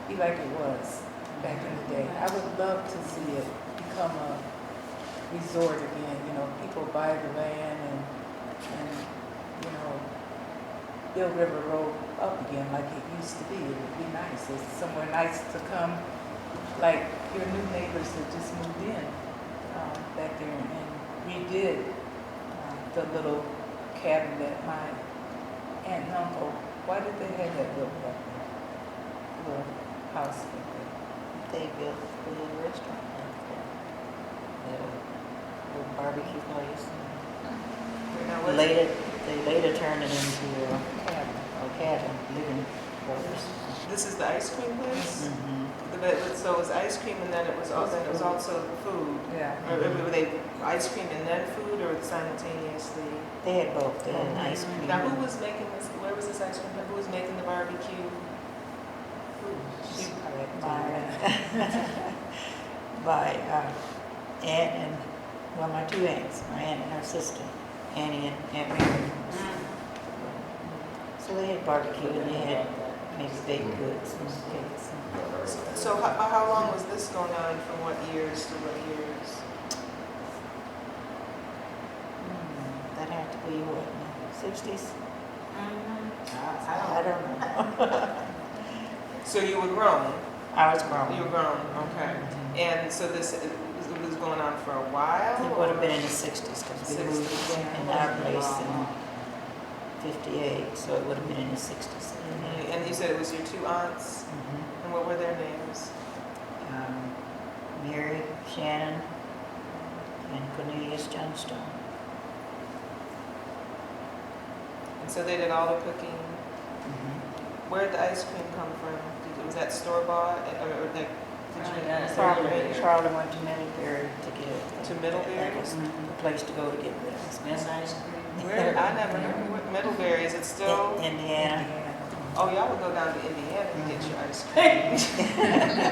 be like it was back in the day. I would love to see it become a resort again. People buy the land and build River Road up again like it used to be. It would be nice. It's somewhere nice to come, like your new neighbors that just moved in back there and redid the little cabin that my aunt and uncle, why did they have that built back there? Little house back there. They built a little restaurant back there. Little barbecue place. Now, Related they later turned it into a cabin, living quarters. This is the ice cream place? Mhm. So it was ice cream and then it was also food? Yeah. Or were they ice cream and then food or simultaneously? They had both, they had ice cream. Now, who was making this, where was this ice cream? Who was making the barbecue? By aunt and, well, my two aunts, my aunt and her sister, Annie and Aunt Mary. So they had barbecue and they had maybe baked goods and cakes. So how long was this going on, from what years to what years? That'd have to be what, in the 60s? I I don't know. So you were grown? I was grown. You were grown, okay. And so this it was going on for a while? It would have been or- in the 60s because we 60s, moved yeah. in our place in 58, so it would have been in the 60s. Mhm. And you said it was your two aunts? Mhm. And what were their names? Mary, Shannon, and Cornelius Johnstone. And so they did all the cooking? Where'd the ice cream come from? Was that store-bought? Or did you... Charlie went to Middlebury to get it. To Middlebury? That was the place to go to get it. Best ice cream. Where? I never heard of Middlebury. Is it still? Indiana. Oh, y'all would go down to Indiana and get your ice cream.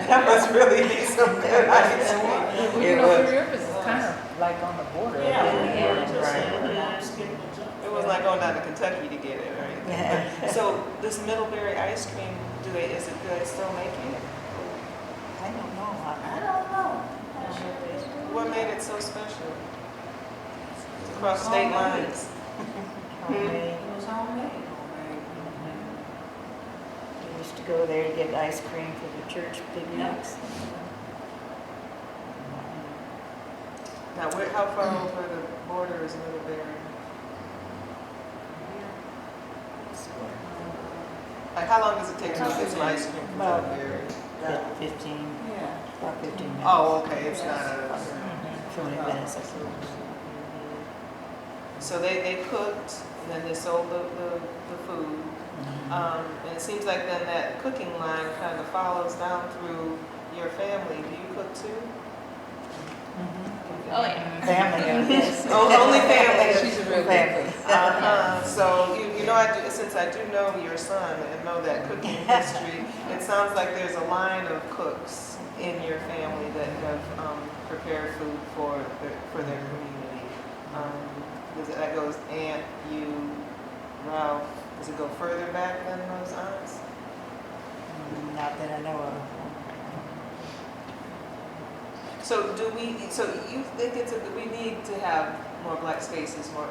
That must really be some good ice cream. Well, It you know, was. Three Rivers is kind of like on the border. of Yeah, Indiana. It was like going down to Kentucky to get it, right? Yeah. So this Middlebury ice cream, do they still make it? I don't know. I don't know. I'm sure it's good. What made it so special? Across state lines. Homemade. It was homemade. We used to go there to get ice cream for the church picnics. Now, how far over the border is Middlebury? Like, how long does it take to get some ice cream from About- Middlebury? 15, Yeah. about 15 minutes. Oh, okay, it's not a... 20 minutes. So they cooked, and then they sold the food. And it seems like then that cooking line kind of follows down through your family. Do you cook too? Oh, yeah. Family, yes. Oh, only family. She's a real Family. So you know, since I do know your son and know that cooking history, it sounds like there's a line of cooks in your family that have prepared food for their community. That goes Aunt, you, Ralph. Does it go further back than those aunts? Not that I know of. So you think we need to have more black spaces, more,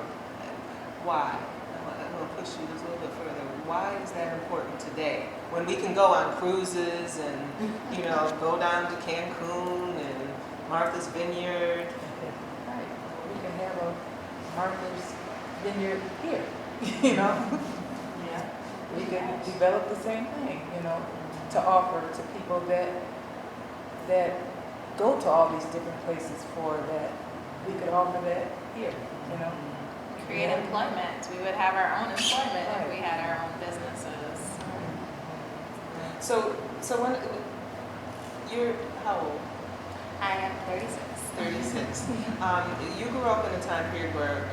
why? I'm gonna push you just a little bit further. Why is that important today? When we can go on cruises and, go down to Cancun and Martha's Vineyard. Right. We can have a Martha's Vineyard here, Yeah. We can develop the same thing, to offer to people that go to all these different places for that. We could offer that here, Create employment. We would have our own employment if we had our own businesses. So when, you're how old? I am 36. 36. You grew up in a time period where,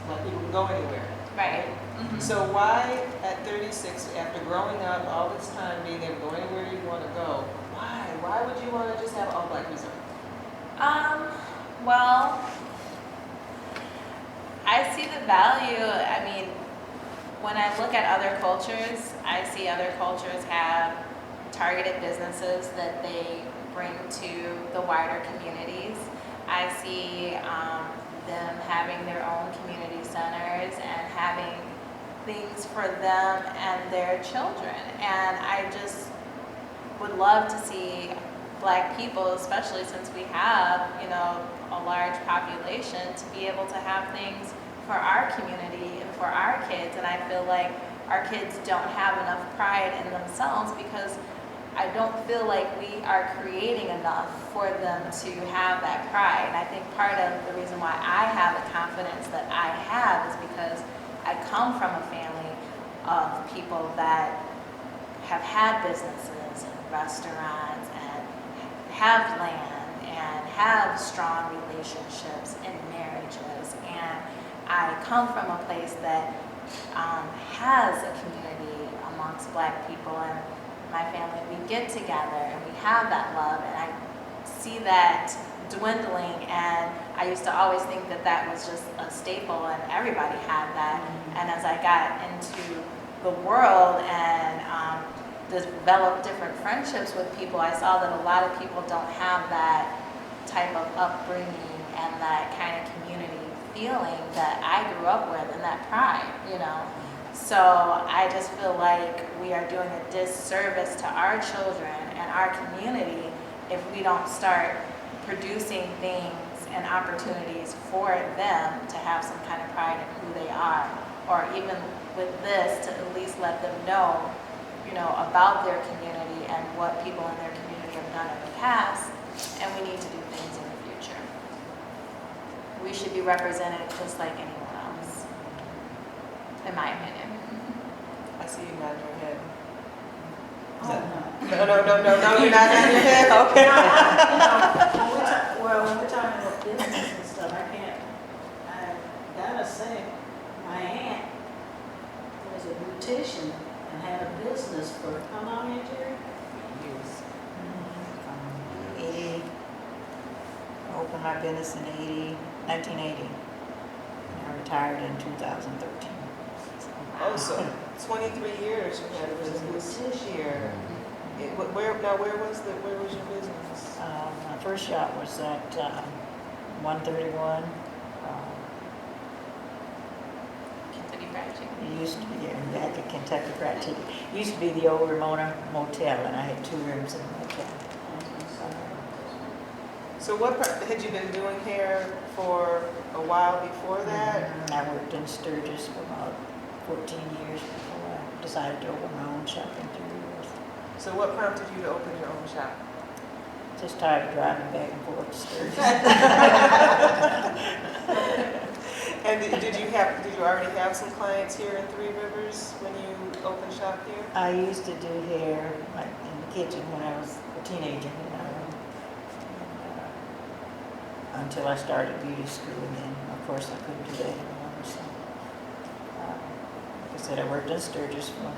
like people can go anywhere. Right. Mhm. So why at 36, after growing up all this time, being able to go anywhere you want to go, why would you want to just have all black reserve? Well, I see the value. I mean, when I look at other cultures, I see other cultures have targeted businesses that they bring to the wider communities. I see them having their own community centers and having things for them and their children. And I just would love to see Black people, especially since we have, a large population, to be able to have things for our community and for our kids. And I feel like our kids don't have enough pride in themselves because I don't feel like we are creating enough for them to have that pride. And I think part of the reason why I have the confidence that I have is because I come from a family of people that have had businesses and restaurants and have land and have strong relationships and marriages. And I come from a place that has a community amongst Black people, and my family, we get together and we have that love, and I see that dwindling, and I used to always think that that was just a staple and everybody had that. And as I got into the world and developed different friendships with people, I saw that a lot of people don't have that type of upbringing and that kind of community feeling that I grew up with, and that pride, you know. So I just feel like we are doing a disservice to our children and our community if we don't start producing things and opportunities for them to have some kind of pride in who they are, or even with this to at least let them know, you know, about their community and what people in their community have done in the past, and we need to do things in the future. We should be represented just like anyone else, in my opinion. I see you nodding your head. Oh, no. No, you're not nodding your head? Okay. When we're talking about business and stuff, I gotta say, my aunt was a beautician and had a business for how long, Aunt Jerry? Years. 80, I opened my business in 1980. And I retired in 2013. Oh, so 23 years you had a business this year. Where was your business? My first shop was at 131. Kentucky Fried Chicken. It used to be back at Kentucky Fried Chicken. It used to be the old Ramona Motel, and I had 2 rooms in the motel. So had you been doing hair for a while before that? I worked in Sturgis for about 14 years before I decided to open my own shop in 3 years. So what prompted you to open your own shop? Just tired of driving back and forth to Sturgis. And did you already have some clients here in Three Rivers when you opened shop here? I used to do hair like in the kitchen when I was a teenager, you know, until I started beauty school, and then of course I couldn't do that anymore. So, like I said, I worked in Sturgis for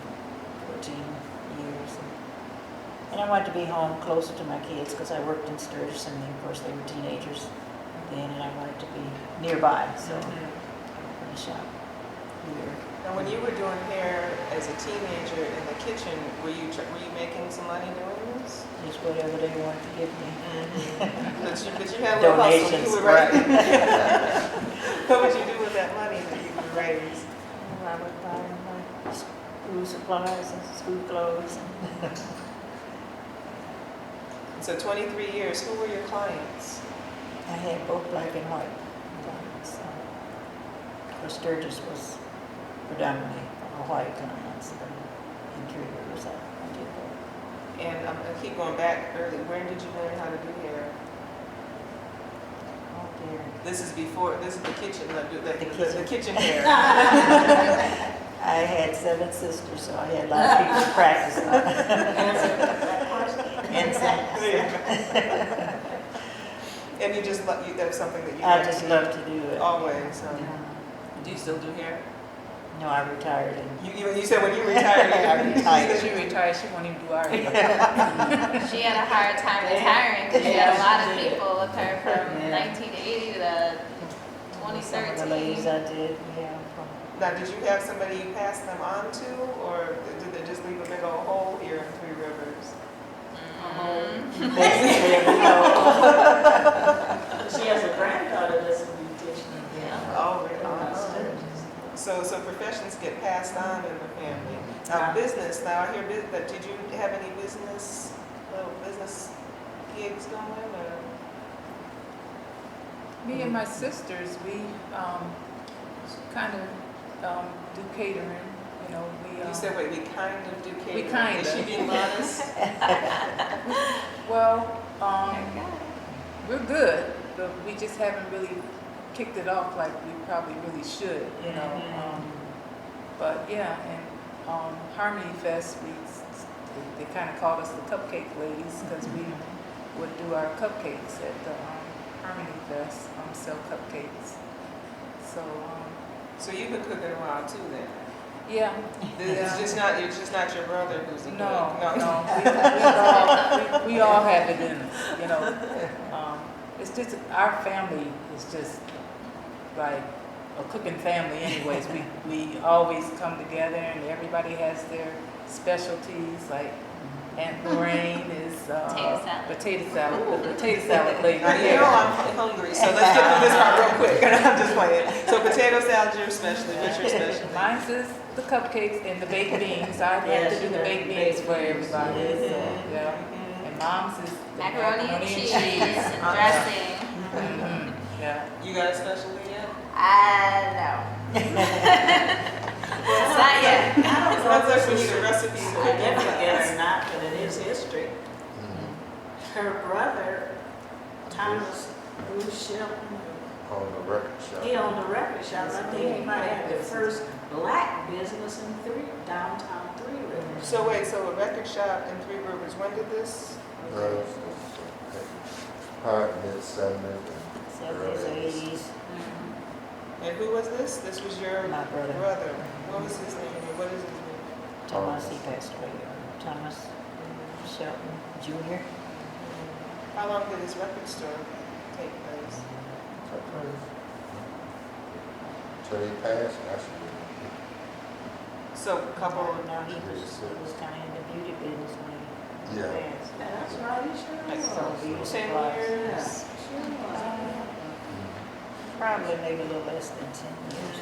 14 years, and I wanted to be home closer to my kids because I worked in Sturgis, and then of course they were teenagers then, and I wanted to be nearby, so I opened a shop here. Now, when you were doing hair as a teenager in the kitchen, were you making some money doing this? Just whatever they wanted to give me. But you had a little hustle. Donations, You were right. What would you do with that money that you would raise? I would buy my school supplies and school clothes. So 23 years, who were your clients? I had both black and white clients. For Sturgis was predominantly a white clients, but in 3 Rivers I did both. And I keep going back early. Where did you learn how to do hair? Oh dear. This is the kitchen, the kitchen. kitchen hair. I had 7 sisters, so I had a lot of people to practice on. And you just that was something that you I liked just to love do to do it. always. Yeah. Do you still do hair? No, I retired and You said when you retired. I retired. She retired, she won't even do our hair. She had a hard time retiring because she had a lot of people with her from 1980 to some of the ladies 2013. I did, yeah. Now, did you have somebody you passed them on to, or did they just leave a big old hole here in Three Rivers? Mhm. Basically, you know. She has a granddaughter that's a beautician. Yeah. Oh, really? So professions get passed on in the family. Now, business. Now, I hear that. Did you have any little business gigs going? Or? Me and my sisters, we kind of do catering, you know, You said, wait, we kind of do catering. kind Is she of. being modest? well, we're good, but we just haven't really kicked it off like we probably really should, you know. But yeah, and Harmony Fest, they kind of called us the Cupcake Ladies because we would do our cupcakes at the Harmony Fest, sell cupcakes. So, So you could cook it around too then? yeah. It's just not your brother who's the cook? No. We all have it in us, you know. It's just, our family is just like a cooking family anyways. We always come together and everybody has their specialties, like Aunt Lorraine is potato salad, the potato salad lady. You know I'm hungry, so let's get through this part real quick. I'm just playing. So potato salad, your specialty. What's your specialty? Mine's is the cupcakes and the baked beans. I like to do the baked beans for everybody. So, yeah. And mom's is the Macaroni and cheese and dressing. Yeah. You got a specialty yet? No. It's not yet. I don't know Sounds like if we this need is- a recipe. I definitely guess not, but it is history. Mhm. Her brother, Thomas Bruce Shelton, On the record shop. he owned a record shop. I think he might have the first black business in downtown Three Rivers. So wait, so a record shop in Three Rivers, when did this? Mid-70s. 70s, 80s. And who was this? This was your My brother. What was his name? Or what is his name? Thomas, he passed away. Thomas Shelton Jr. How long did this record store take place? Till he passed, actually. So a couple of, No, he was kind of in the beauty business when he Yeah. passed. That's right, he sure like, was. beauty 10 supplies. years? Sure was. Probably maybe a little less than 10 years.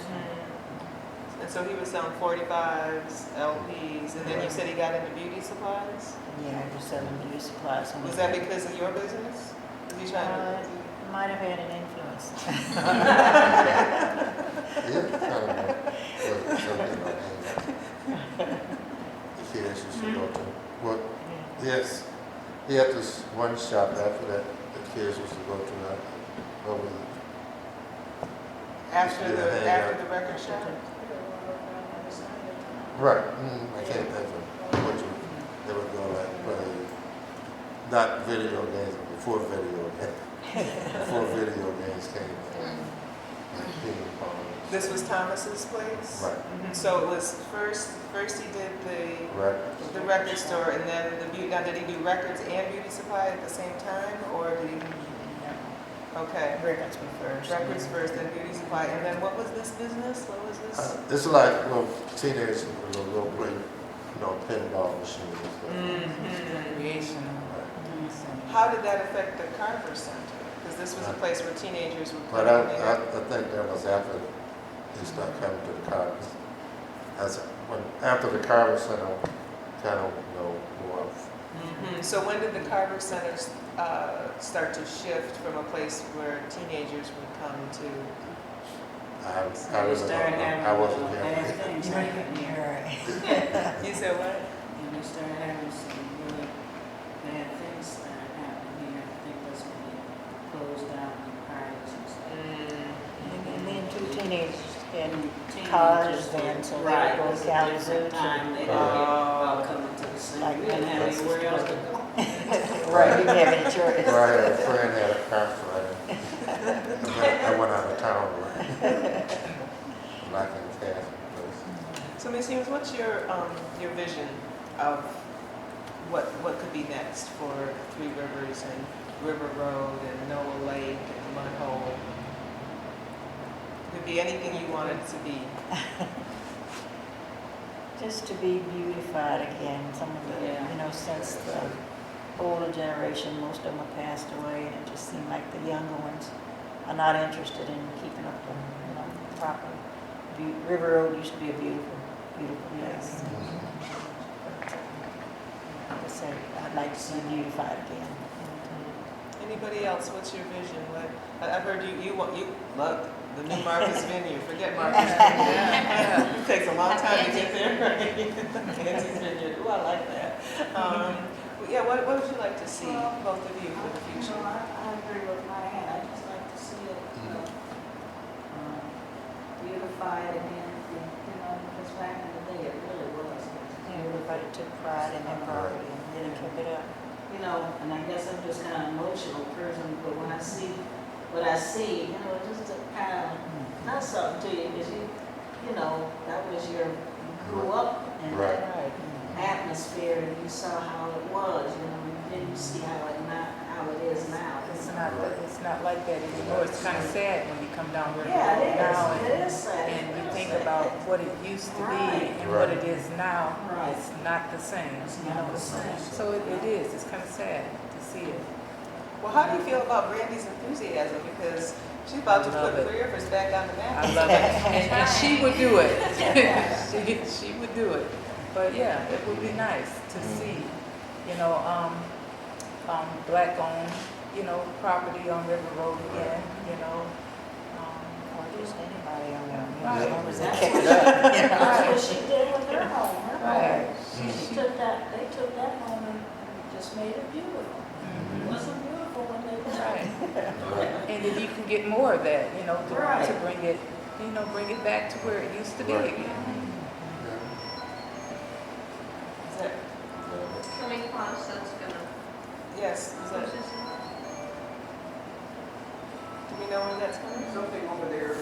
And so he was selling 45s, LPs, and then you said he got into beauty supplies? Yeah, he was selling beauty supplies. Was that because of your business? Was he trying to? Might have had an influence. Yeah, kind of was something like that. The kids used to go to. Well, yes, he had this one shop after that the kids used to go to that. Over After Yeah, the record shop? right. I can't think of what they would go like play. Not video games, before video games. Before video games came. Like ping pong. This was Thomas's place? Right. So it was first he did Right. the record store, and then the beauty. Now, did he do records and beauty supply at the same time, or did he? Okay, Records were first. records first, then beauty supply, and then what was this business? What was this? It's like little teenagers with a little play, pinball machines and stuff. Recreational. How did that affect the Carver Center? Because this was a place where teenagers would But come. I think that was after they started coming to the Carver. After the Carver Center, kind of, more. So when did the Carver Center start to shift from a place where teenagers would come to? I really don't know. I wasn't here. Right. You said what? And we started having some really bad things started happening here. I think that's when they closed down the parties and stuff. And then two teenagers had cars then, so they Right, would go it to was a Kalamazoo. different time. They didn't all coming to the same. Like We didn't have Memphis. anywhere else to go. Right, didn't have any choice. Well, I had a friend that had a car right. I went out of town, right? Like in Cass. So Ms. Hughes, what's your vision of what could be next for Three Rivers and River Road and Noah Lake and Mud Hole? Could be anything you want it to be. Just to be beautified again, some of the, since the older generation, most of them have passed away, and it just seemed like the younger ones are not interested in keeping up the, proper. River Road used to be a beautiful, beautiful place. I would say, I'd like to see it beautified again. Anybody else? What's your vision? I've heard you love the new Marcus Venue. Forget Marcus Venue. It takes a long time to get there. Nancy's Vineyard. Ooh, I like that. What would you like to see, both of you, for the future? I agree with Diane. I just like to see it beautified again, because because back in the day, it really was. Everybody took pride in their property and really kept it up. You know, and I guess I'm just kind of emotional person, but when I see what I see, you know, it just kind of does something to you, because you know, that was you grew up in Right. that Right. atmosphere, and you saw how it was, you know, you didn't see how it is now. It's not like that anymore. It's kind of sad when you come down River Yeah, Road it now is, it is sad. and you It is think sad. about what it used to be Right. and what Right. it is now. Right. It's not the same. It's You not know, the same. so it is. It's kind of sad to see it. Well, how do you feel about Brandy's enthusiasm? Because she's about to I love put it. Three Rivers back on the map. I love it, and she would do it. she would do it. But yeah, it would be nice to see, you know, black-owned, you know, property on River Road again. You know, Or just anybody on there. Right. As long as they That's kept what it up. you know. That's what she did with her home, Right. She took that, they took that home and just made it beautiful. It Mhm. wasn't beautiful when they did Right. Right. And if you can get more of that, you know, to Right. bring it, you know, bring it back to where it used to be Right. again. Is that, How many costs that's gonna? yes, is that, do we know where that's coming from? Something over there